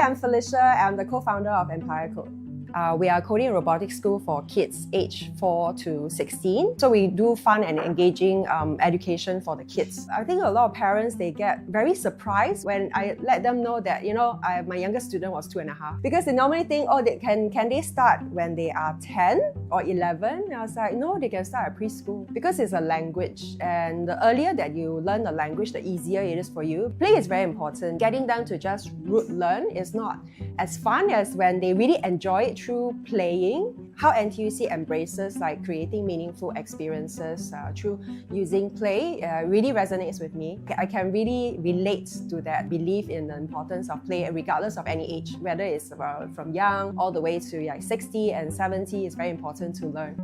I'm Felicia. I'm the co-founder of Empire Code. We are a coding and robotics school for kids aged 4 to 16. So we do fun and engaging education for the kids. I think a lot of parents, they get very surprised when I let them know that, my youngest student was 2.5. Because they normally think, can they start when they are 10 or 11? And I was like, no, they can start at preschool. Because it's a language. And the earlier that you learn the language, the easier it is for you. Play is very important. Getting them to just rote learn is not as fun as when they really enjoy it through playing. How NTUC embraces creating meaningful experiences through using play really resonates with me. I can really relate to that belief in the importance of play regardless of any age, whether it's from young all the way to 60 and 70. It's very important to learn.